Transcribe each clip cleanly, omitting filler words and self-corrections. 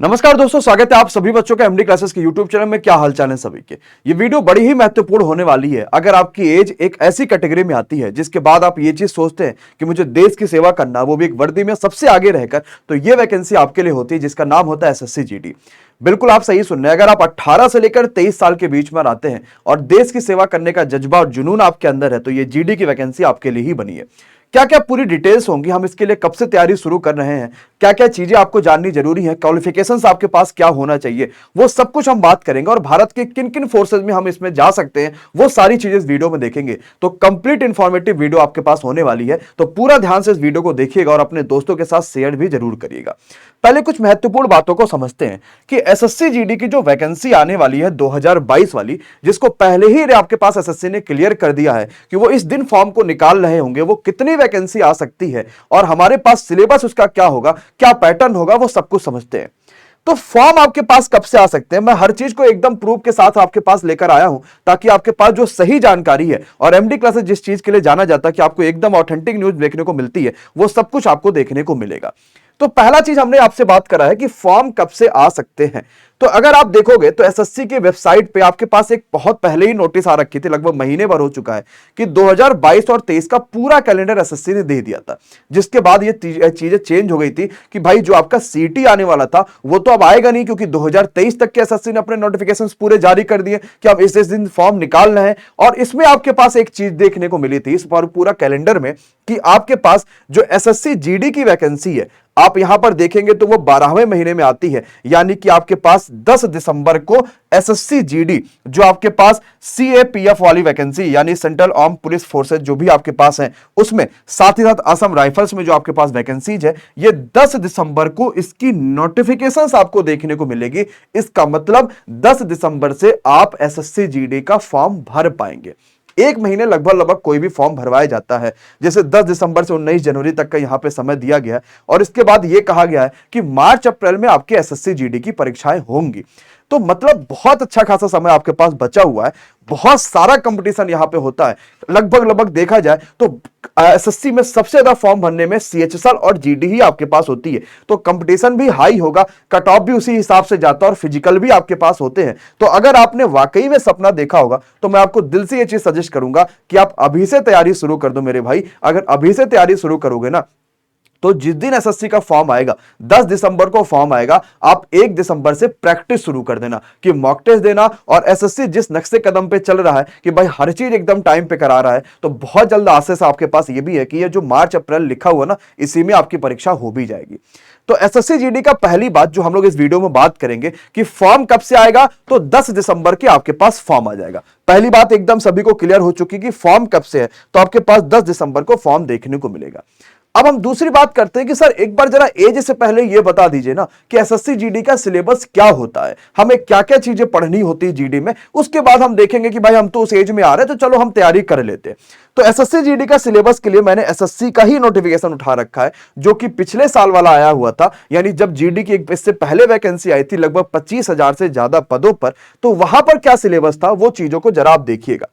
नमस्कार दोस्तों, स्वागत है आप सभी बच्चों का एमडी क्लासेस के यूट्यूब चैनल में। क्या हालचाल है सभी के। ये वीडियो बड़ी ही महत्वपूर्ण होने वाली है। अगर आपकी एज एक ऐसी कैटेगरी में आती है जिसके बाद आप ये चीज सोचते हैं कि मुझे देश की सेवा करना, वो भी एक वर्दी में सबसे आगे रहकर, तो ये वैकेंसी आपके लिए होती है जिसका नाम होता है एसएससी जीडी। बिल्कुल आप सही सुन रहे हैं। अगर आप 18 से लेकर 23 साल के बीच में आते हैं और देश की सेवा करने का जज्बा और जुनून आपके अंदर है, तो ये जीडी की वैकेंसी आपके लिए ही बनी है। क्या क्या पूरी डिटेल्स होंगी, हम इसके लिए कब से तैयारी शुरू कर रहे हैं, क्या क्या चीजें आपको जाननी जरूरी है, क्वालिफिकेशंस आपके पास क्या होना चाहिए, वो सब कुछ हम बात करेंगे। और भारत के किन किन फोर्सेज में हम इसमें जा सकते हैं, वो सारी चीजें इस वीडियो में देखेंगे। तो कंप्लीट इंफॉर्मेटिव वीडियो आपके पास होने वाली है, तो पूरा ध्यान से इस वीडियो को देखिएगा और अपने दोस्तों के साथ शेयर भी जरूर करिएगा। पहले कुछ महत्वपूर्ण बातों को समझते हैं कि एसएससी जीडी की जो वैकेंसी आने वाली है 2022 वाली, जिसको पहले ही आपके पास एसएससी ने क्लियर कर दिया है कि वो इस दिन फॉर्म को निकाल रहे होंगे, वो कितनी वैकेंसी आ सकती है और हमारे पास सिलेबस उसका क्या होगा, क्या पैटर्न होगा, वो सब कुछ समझते हैं। तो फॉर्म आपके पास कब से आ सकते हैं, मैं हर चीज को एकदम प्रूफ के साथ आपके पास लेकर आया हूं, ताकि आपके पास जो सही जानकारी है और एमडी क्लासेस जिस चीज के लिए जाना जाता है कि आपको एकदम ऑथेंटिक न्यूज देखने को मिलती है, वो सब कुछ आपको देखने को मिलेगा। तो पहला चीज हमने आपसे बात करा है कि फॉर्म कब से आ सकते हैं। तो अगर आप देखोगे तो एसएससी की वेबसाइट पे आपके पास एक बहुत पहले ही नोटिस आ रखी थी, लगभग महीने भर हो चुका है, कि 2022 और 23 का पूरा कैलेंडर एसएससी ने दे दिया था। जिसके बाद ये चीजें चेंज हो गई थी कि भाई जो आपका सीटी आने वाला था वो तो अब आएगा नहीं, क्योंकि 2023 तक के एसएससी ने अपने नोटिफिकेशंस पूरे जारी कर दिए कि अब इस दिन फॉर्म निकालना है। और इसमें आपके पास एक चीज देखने को मिली थी इस पूरा कैलेंडर में, कि आपके पास जो एसएससी जीडी की वैकेंसी है, आप यहां पर देखेंगे तो वो 12वें महीने में आती है। यानी कि आपके पास 10 दिसंबर को एसएससी जीडी, जो आपके पास सीएपीएफ वाली वैकेंसी यानी सेंट्रल आर्म पुलिस फोर्सेज जो भी आपके पास है, उसमें साथ ही साथ असम राइफल्स में जो आपके पास वैकेंसीज है, ये 10 दिसंबर को इसकी नोटिफिकेशंस आपको देखने को मिलेगी। इसका मतलब 10 दिसंबर से आप एसएससी जीडी का फॉर्म भर पाएंगे। एक महीने लगभग कोई भी फॉर्म भरवाया जाता है। जैसे 10 दिसंबर से 19 जनवरी तक का यहां पे समय दिया गया है, और इसके बाद यह कहा गया है कि मार्च अप्रैल में आपके एसएससी जीडी की परीक्षाएं होंगी। तो मतलब बहुत अच्छा खासा समय आपके पास बचा हुआ है। बहुत सारा कंपटीशन यहां पे होता है। लगभग देखा जाए तो एसएससी में सबसे ज्यादा फॉर्म भरने में सीएचएसएल और जीडी ही आपके पास होती है। तो कंपटीशन भी हाई होगा, कट ऑफ भी उसी हिसाब से जाता है, और फिजिकल भी आपके पास होते हैं। तो अगर आपने वाकई में सपना देखा होगा तो मैं आपको दिल से यह चीज सजेस्ट करूंगा कि आप अभी से तैयारी शुरू कर दो मेरे भाई। अगर अभी से तैयारी शुरू करोगे ना, तो जिस दिन एसएससी का फॉर्म आएगा, 10 दिसंबर को फॉर्म आएगा, आप 1 दिसंबर से प्रैक्टिस शुरू कर देना कि मॉक टेस्ट देना। और एसएससी जिस नक्शे कदम पे चल रहा है कि भाई हर चीज एकदम टाइम पे करा रहा है, तो बहुत जल्द आसे से आपके पास ये भी है कि ये जो मार्च अप्रैल लिखा हुआ ना, इसी में आपकी परीक्षा हो भी जाएगी। तो एसएससी जीडी का पहली बात जो हम लोग इस वीडियो में बात करेंगे कि फॉर्म कब से आएगा, तो 10 दिसंबर के आपके पास फॉर्म आ जाएगा। पहली बात एकदम सभी को क्लियर हो चुकी कि फॉर्म कब से है, तो आपके पास 10 दिसंबर को फॉर्म देखने को मिलेगा। अब हम दूसरी बात करते हैं कि सर एक बार जरा एज से पहले यह बता दीजिए ना कि एसएससी जीडी का सिलेबस क्या होता है, हमें क्या क्या चीजें पढ़नी होती है जीडी में। उसके बाद हम देखेंगे कि भाई हम तो उस एज में आ रहे हैं, तो चलो हम तैयारी कर लेते हैं। तो एसएससी जीडी का सिलेबस के लिए मैंने एसएससी का ही नोटिफिकेशन उठा रखा है, जो कि पिछले साल वाला आया हुआ था। यानी जब जीडी की इससे पहले वैकेंसी आई थी लगभग 25,000 से ज्यादा पदों पर, तो वहां पर क्या सिलेबस था वो चीजों को जरा आप देखिएगा।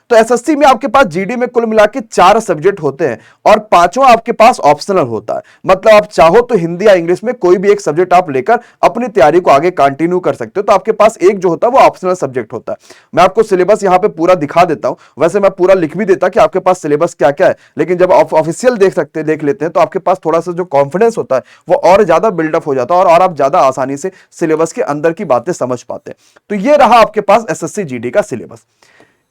तो एसएससी में आपके पास जीडी में कुल मिला के 4 सब्जेक्ट होते हैं, और 5वां आपके पास ऑप्शनल होता है। मतलब आप चाहो तो हिंदी या इंग्लिश में कोई भी एक सब्जेक्ट आप लेकर अपनी तैयारी को आगे कंटिन्यू कर सकते हो। तो आपके पास एक जो होता है वो ऑप्शनल सब्जेक्ट होता है। मैं आपको सिलेबस यहां पे पूरा दिखा देता हूं। वैसे मैं पूरा लिख भी देता कि आपके पास सिलेबस क्या क्या है, लेकिन जब आप ऑफिशियल देख लेते हैं तो आपके पास थोड़ा सा जो कॉन्फिडेंस होता है वो और ज्यादा बिल्डअप हो जाता है, और आप ज्यादा आसानी से सिलेबस के अंदर की बातें समझ पाते हैं। तो ये रहा आपके पास एसएससी जीडी का सिलेबस।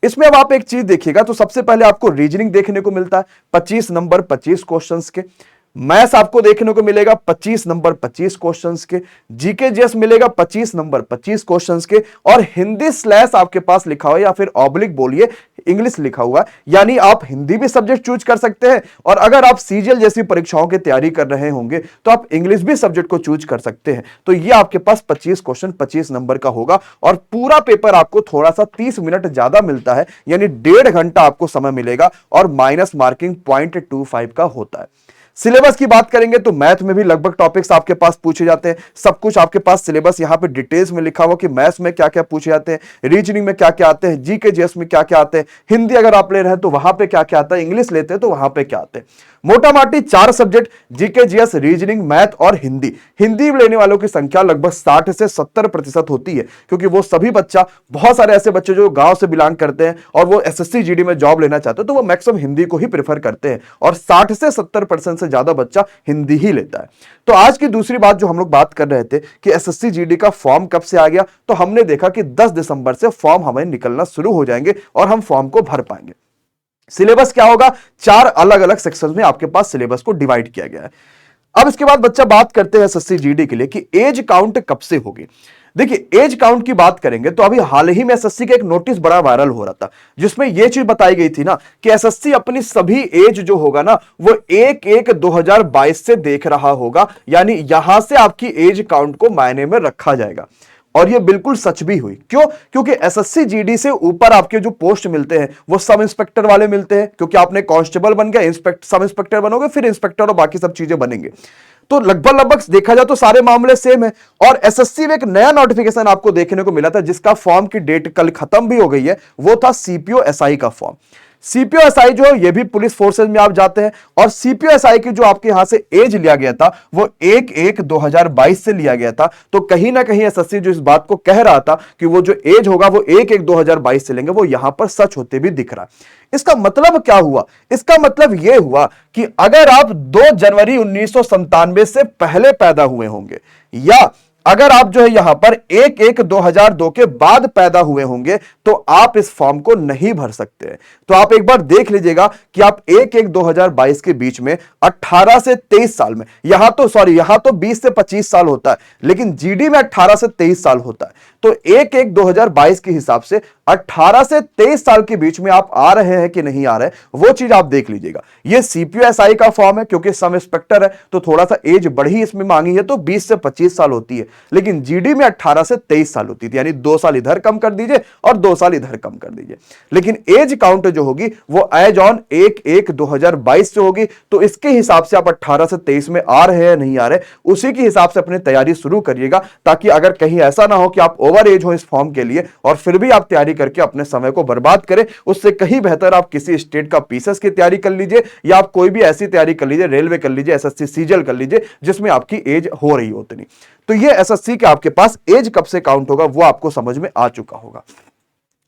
इसमें अब आप एक चीज देखिएगा, तो सबसे पहले आपको रीजनिंग देखने को मिलता है 25 नंबर 25 क्वेश्चंस के। मैथ्स आपको देखने को मिलेगा 25 नंबर 25 क्वेश्चंस के। जीके जीएस मिलेगा 25 नंबर 25 क्वेश्चंस के। और हिंदी स्लैश आपके पास लिखा हुआ है, या फिर ऑब्लिक बोलिए इंग्लिश लिखा हुआ है। यानी आप हिंदी भी सब्जेक्ट चूज कर सकते हैं, और अगर आप सीजीएल जैसी परीक्षाओं की तैयारी कर रहे होंगे तो आप इंग्लिश भी सब्जेक्ट को चूज कर सकते हैं। तो ये आपके पास 25 क्वेश्चन 25 नंबर का होगा, और पूरा पेपर आपको थोड़ा सा 30 मिनट ज्यादा मिलता है, यानी 1.5 घंटा आपको समय मिलेगा, और माइनस मार्किंग 0.25 का होता है। सिलेबस की बात करेंगे तो मैथ में भी लगभग टॉपिक्स आपके पास पूछे जाते हैं। सब कुछ आपके पास सिलेबस यहां पे डिटेल्स में लिखा हुआ कि मैथ्स में क्या क्या पूछे जाते हैं, रीजनिंग में क्या क्या आते हैं, जीके जीएस में क्या क्या आते हैं, हिंदी अगर आप ले रहे हैं तो वहां पे क्या क्या आता है, इंग्लिश लेते हैं तो वहां पे क्या आते हैं। मोटा माटी 4 subject GK, GS, reasoning, math और हिंदी। हिंदी लेने वालों की संख्या लगभग 60 से 70% होती है, क्योंकि वो सभी बच्चा, बहुत सारे ऐसे बच्चे जो गांव से बिलोंग करते हैं और वो एसएससी जीडी में जॉब लेना चाहते हैं, तो वो मैक्सिमम हिंदी को ही प्रेफर करते हैं और 60 से 70% से ज्यादा बच्चा हिंदी ही लेता है। तो आज की दूसरी बात जो हम लोग बात कर रहे थे कि एसएससी जीडी का फॉर्म कब से आ गया, तो हमने देखा कि 10 दिसंबर से फॉर्म हमें निकलना शुरू हो जाएंगे और हम फॉर्म को भर पाएंगे। सिलेबस क्या होगा, 4 अलग अलग सेक्शन में आपके पास सिलेबस को डिवाइड किया गया है। अब इसके बाद बच्चा बात करते हैं एसएससी जीडी के लिए कि एज काउंट कब से होगी। देखिए, एज काउंट की बात करेंगे तो अभी हाल ही में एसएससी का एक नोटिस बड़ा वायरल हो रहा था, जिसमें यह चीज बताई गई थी ना कि एसएससी अपनी सभी एज जो होगा ना वो 1/1/2022 से देख रहा होगा, यानी यहां से आपकी एज काउंट को मायने में रखा जाएगा। और ये बिल्कुल सच भी हुई। क्यों? क्योंकि एसएससी जीडी से ऊपर आपके जो पोस्ट मिलते हैं वो सब इंस्पेक्टर वाले मिलते हैं, क्योंकि आपने कांस्टेबल बन गए, सब इंस्पेक्टर बनोगे, फिर इंस्पेक्टर और बाकी सब चीजें बनेंगे। तो लगभग देखा जाए तो सारे मामले सेम है। और एसएससी में एक नया नोटिफिकेशन आपको देखने को मिला था, जिसका फॉर्म की डेट कल खत्म भी हो गई है, वो था सीपीओ एसआई का फॉर्म। सीपीओ एसआई जो है ये भी पुलिस फोर्सेज में आप जाते हैं, और सीपीओ एसआई की जो आपके यहां से एज लिया गया था वो 1/1/2022 से लिया गया था। तो कहीं ना कहीं एसएससी जो इस बात को कह रहा था कि वो जो एज होगा वो 1/1/2022 से लेंगे, वो यहां पर सच होते भी दिख रहा है। इसका मतलब क्या हुआ? इसका मतलब यह हुआ कि अगर आप 2 जनवरी 1997 से पहले पैदा हुए होंगे, या अगर आप जो है यहां पर 1/1/2002 के बाद पैदा हुए होंगे, तो आप इस फॉर्म को नहीं भर सकते हैं। तो आप एक बार देख लीजिएगा कि आप 1/1/2022 के बीच में 18 से 23 साल में, यहां तो 20 से 25 साल होता है, लेकिन जीडी में 18 से 23 साल होता है। तो 1/1/2022 के हिसाब से 18 से 23 साल के बीच में आप आ रहे हैं कि नहीं आ रहे, वो चीज आप देख लीजिएगा। ये सीपीओ एसआई का फॉर्म है, क्योंकि सब इंस्पेक्टर है तो थोड़ा सा एज बढ़ी इसमें मांगी है, तो 20 से 25 साल होती है, लेकिन जीडी में 18 से 23 साल होती थी, यानी 2 साल इधर कम कर दीजिए और 2 साल इधर कम कर दीजिए। लेकिन एज काउंट जो होगी वो एज ऑन 1/1/2022 से होगी। तो इसके हिसाब से आप 18 से 23 में आ रहे हैं नहीं आ रहे, उसी के हिसाब से अपनी तैयारी शुरू करिएगा, ताकि अगर कहीं ऐसा ना हो कि आप ओवर एज हो इस फॉर्म के लिए और फिर भी आप तैयारी करके अपने समय को बर्बाद करें। उससे कहीं बेहतर आप किसी स्टेट का पीसीएस की तैयारी कर लीजिए, या आप कोई भी ऐसी तैयारी कर लीजिए, रेलवे कर लीजिए, एसएससी सीजीएल कर लीजिए, जिसमें आपकी एज हो रही हो उतनी। तो ये एसएससी के आपके पास एज कब से काउंट होगा वो आपको समझ में आ चुका होगा।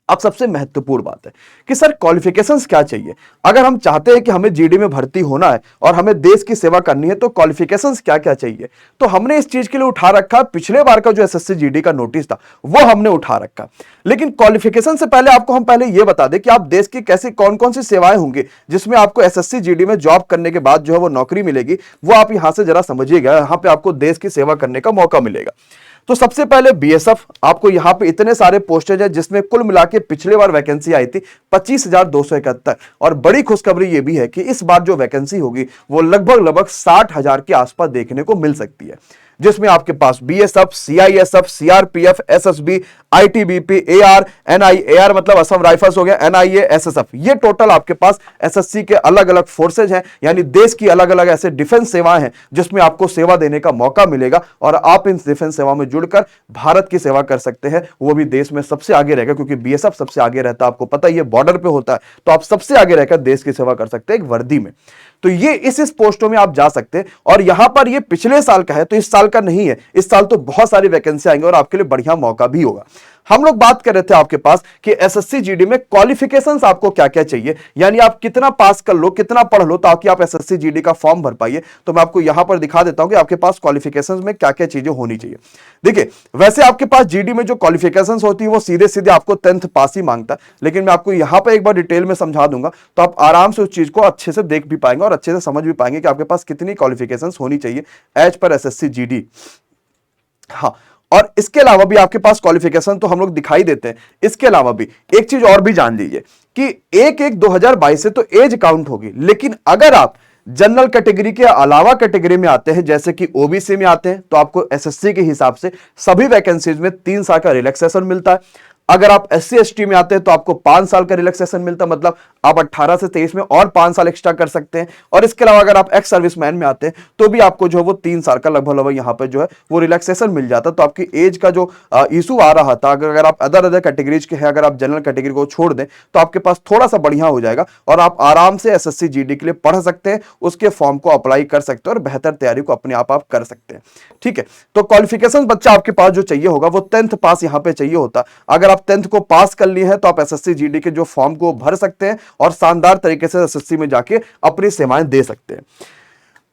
अब सबसे महत्वपूर्ण बात है कि सर क्वालिफिकेशंस क्या चाहिए। अगर हम चाहते हैं कि हमें जीडी में भर्ती होना है और हमें देश की सेवा करनी है, तो क्वालिफिकेशंस क्या क्या चाहिए। तो हमने इस चीज के लिए उठा रखा, पिछले बार का जो एसएससी जीडी का नोटिस था वो हमने उठा रखा। लेकिन क्वालिफिकेशन से पहले आपको हम पहले यह बता दें कि आप देश की कैसी कौन कौन सी सेवाएं होंगी जिसमें आपको एसएससी जीडी में जॉब करने के बाद जो है वो नौकरी मिलेगी, वो आप यहां से जरा समझिएगा। यहां पे आपको देश की सेवा करने का मौका मिलेगा। तो सबसे पहले बीएसएफ, आपको यहां पे इतने सारे पोस्टेज है, जिसमें कुल मिला के पिछले बार वैकेंसी आई थी 25,271। और बड़ी खुशखबरी यह भी है कि इस बार जो वैकेंसी होगी वो लगभग 60,000 के आसपास देखने को मिल सकती है, जिसमें आपके पास BSF, CISF, CRPF, SSB, ITBP, AR, NI, AR मतलब असम राइफल्स हो गया, एनआईए, एसएसएफ, ये टोटल आपके पास एसएससी के अलग अलग फोर्सेज हैं, यानी देश की अलग अलग ऐसे डिफेंस सेवाएं हैं जिसमें आपको सेवा देने का मौका मिलेगा, और आप इन डिफेंस सेवा में जुड़कर भारत की सेवा कर सकते हैं। वो भी देश में सबसे आगे रहेगा, क्योंकि बीएसएफ सबसे आगे रहता है, आपको पता ही है, बॉर्डर पे होता है, तो आप सबसे आगे रहकर देश की सेवा कर सकते हैं एक वर्दी में। तो ये इस पोस्टों में आप जा सकते हैं। और यहां पर ये पिछले साल का है, तो इस साल का नहीं है। इस साल तो बहुत सारी वैकेंसी आएंगे और आपके लिए बढ़िया मौका भी होगा। हम लोग बात कर रहे थे आपके पास कि एसएससी जीडी में क्वालिफिकेशंस आपको क्या क्या चाहिए, यानी आप कितना पास कर लो, कितना पढ़ लो, ताकि आप एसएससी जीडी का फॉर्म भर पाइए। तो मैं आपको यहां पर दिखा देता हूं कि आपके पास क्वालिफिकेशंस में क्या क्या चीजें होनी चाहिए। देखिए, वैसे आपके पास जीडी में जो क्वालिफिकेशंस होती है वो सीधे सीधे आपको 10th पास ही मांगता है, लेकिन मैं आपको यहां पर एक बार डिटेल में समझा दूंगा, तो आप आराम से उस चीज को अच्छे से देख भी पाएंगे और अच्छे से समझ भी पाएंगे कि आपके पास कितनी क्वालिफिकेशंस होनी चाहिए एज पर एसएससी जीडी। हाँ, और इसके अलावा भी आपके पास क्वालिफिकेशन तो हम लोग दिखाई देते हैं। इसके अलावा भी एक चीज और भी जान लीजिए कि 1/1/2022 से तो एज काउंट होगी, लेकिन अगर आप जनरल कैटेगरी के अलावा कैटेगरी में आते हैं, जैसे कि ओबीसी में आते हैं, तो आपको एसएससी के हिसाब से सभी वैकेंसीज में 3 साल का रिलैक्सेशन मिलता है। अगर आप SC/ST में आते हैं तो आपको 5 साल का रिलैक्सेशन मिलता है, मतलब आप 18 से 23 में और 5 साल एक्स्ट्रा कर सकते हैं। और इसके अलावा अगर आप एक्स सर्विसमैन में आते हैं तो भी आपको जो है वो 3 साल का लगभग यहाँ पे जो है वो रिलैक्सेशन मिल जाता। तो आपकी एज का जो इशू आ रहा था, अगर आप अदर कैटेगरीज के हैं, अगर आप जनरल कैटेगरी को छोड़ दें तो आपके पास थोड़ा सा बढ़िया हो जाएगा और आप आराम से SSC GD के लिए पढ़ सकते हैं, उसके फॉर्म को अप्लाई कर सकते हैं और बेहतर तैयारी को अपने आप कर सकते हैं। ठीक है, तो क्वालिफिकेशन बच्चा आपके पास जो चाहिए होगा वो 10th पास यहां पे चाहिए होता। अगर आप 10th को पास कर लिए हैं तो आप SSC GD के जो फॉर्म को भर सकते हैं और शानदार तरीके से SSC में जाके अपनी सेवाएं दे सकते हैं।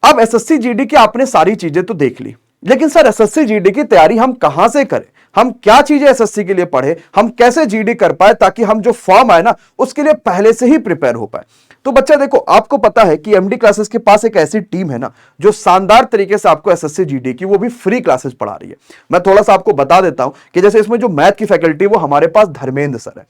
अब SSC GD की आपने सारी चीजें तो देख ली, लेकिन सर SSC GD की तैयारी हम कहां से करें, हम क्या चीजें SSC के लिए पढ़े, हम कैसे GD कर पाए ताकि हम जो फॉर्म आए ना उसके लिए पहले से ही प्रिपेयर हो पाए। तो बच्चा देखो, आपको पता है कि MD क्लासेस के पास एक ऐसी टीम है ना जो शानदार तरीके से आपको SSC GD की वो भी फ्री क्लासेस पढ़ा रही है। मैं थोड़ा सा आपको बता देता हूं कि जैसे इसमें जो मैथ की फैकल्टी वो हमारे पास धर्मेंद्र सर है,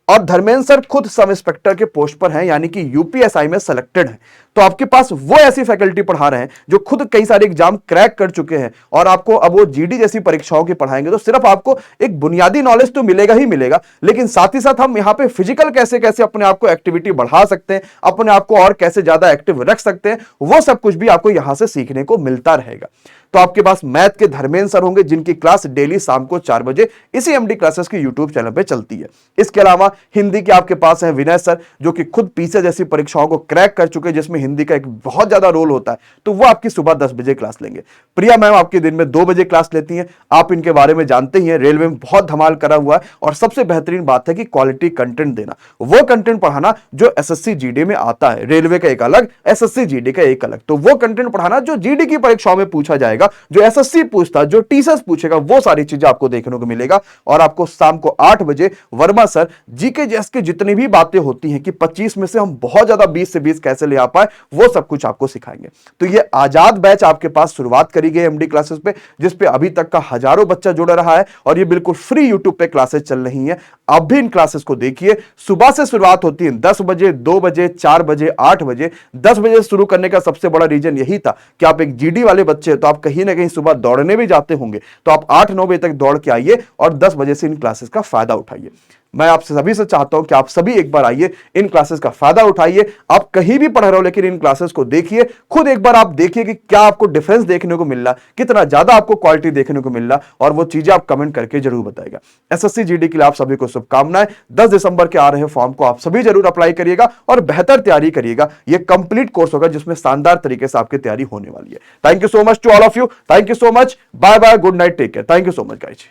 और धर्मेंद्र सर खुद सब इंस्पेक्टर के पोस्ट पर हैं, यानी कि UPSI में सिलेक्टेड हैं। तो आपके पास वो ऐसी फैकल्टी पढ़ा रहे हैं जो खुद कई सारे एग्जाम क्रैक कर चुके हैं, और आपको अब वो GD जैसी परीक्षाओं की पढ़ाएंगे। तो सिर्फ आपको एक बुनियादी नॉलेज तो मिलेगा ही मिलेगा, लेकिन साथ ही साथ हम यहाँ पे फिजिकल कैसे कैसे अपने आप को एक्टिविटी बढ़ा सकते हैं, अपने आप को और कैसे ज्यादा एक्टिव रख सकते हैं, वो सब कुछ भी आपको यहां से सीखने को मिलता रहेगा। तो आपके पास मैथ के धर्मेंद्र सर होंगे जिनकी क्लास डेली शाम को 4 बजे इसी MD क्लासेस के यूट्यूब चैनल पे चलती है। इसके अलावा हिंदी के आपके पास हैं विनय सर, जो कि खुद PISA जैसी परीक्षाओं को क्रैक कर चुके हैं, जिसमें हिंदी का एक बहुत ज्यादा रोल होता है, तो वो आपकी सुबह 10 बजे क्लास लेंगे। प्रिया मैम आपके दिन में 2 बजे क्लास लेती हैं, आप इनके बारे में जानते ही हैं, रेलवे में बहुत धमाल करा हुआ है। और सबसे बेहतरीन बात है कि क्वालिटी कंटेंट देना, वो कंटेंट पढ़ाना जो SSC GD में आता है। रेलवे का एक अलग, SSC GD का एक अलग। तो वो कंटेंट पढ़ाना जो GD की परीक्षाओं में पूछा जाएगा, जो SSC पूछता, जो TSS पूछेगा, वो सारी चीजें आपको देखने को मिलेगा। और आपको शाम को 8 बजे वर्मा सर GK JS की जितनी भी बातें होती हैं कि 25 में से हम बहुत ज्यादा 20 से 20 कैसे ले आ पाए, वो सब कुछ आपको सिखाएंगे। तो ये आजाद बैच आपके पास शुरुआत करी गई MD क्लासेस पे, जिस पे अभी तक का हजारों बच्चा जुड़ रहा है, और ये बिल्कुल फ्री यूट्यूब पे क्लासेस चल रही हैं। आप भी इन क्लासेस को देखिए। सुबह से शुरुआत होती है 10 बजे, 2 बजे, 4 बजे, 8 बजे। 10 बजे शुरू करने का सबसे बड़ा रीजन यही था कि आप एक GD वाले बच्चे, तो आप कहीं ना कहीं सुबह दौड़ने भी जाते होंगे, तो आप 8-9 बजे तक दौड़ के आइए और 10 बजे से इन क्लासेस का फायदा उठाइए। मैं आपसे सभी से चाहता हूं कि आप सभी एक बार आइए, इन क्लासेस का फायदा उठाइए। आप कहीं भी पढ़ रहे हो लेकिन इन क्लासेस को देखिए, खुद एक बार आप देखिए कि क्या आपको डिफरेंस देखने को मिल रहा, कितना ज्यादा आपको क्वालिटी देखने को मिल रहा, और वो चीजें आप कमेंट करके जरूर बताइएगा। SSC GD के लिए आप सभी को शुभकामनाएं। 10 दिसंबर के आ रहे फॉर्म को आप सभी जरूर अप्लाई करिएगा और बेहतर तैयारी करिएगा। ये कंप्लीट कोर्स होगा जिसमें शानदार तरीके से आपकी तैयारी होने वाली है। Thank you so much to all of you. Thank you so much. Bye bye, good night, take care. Thank you so much guys.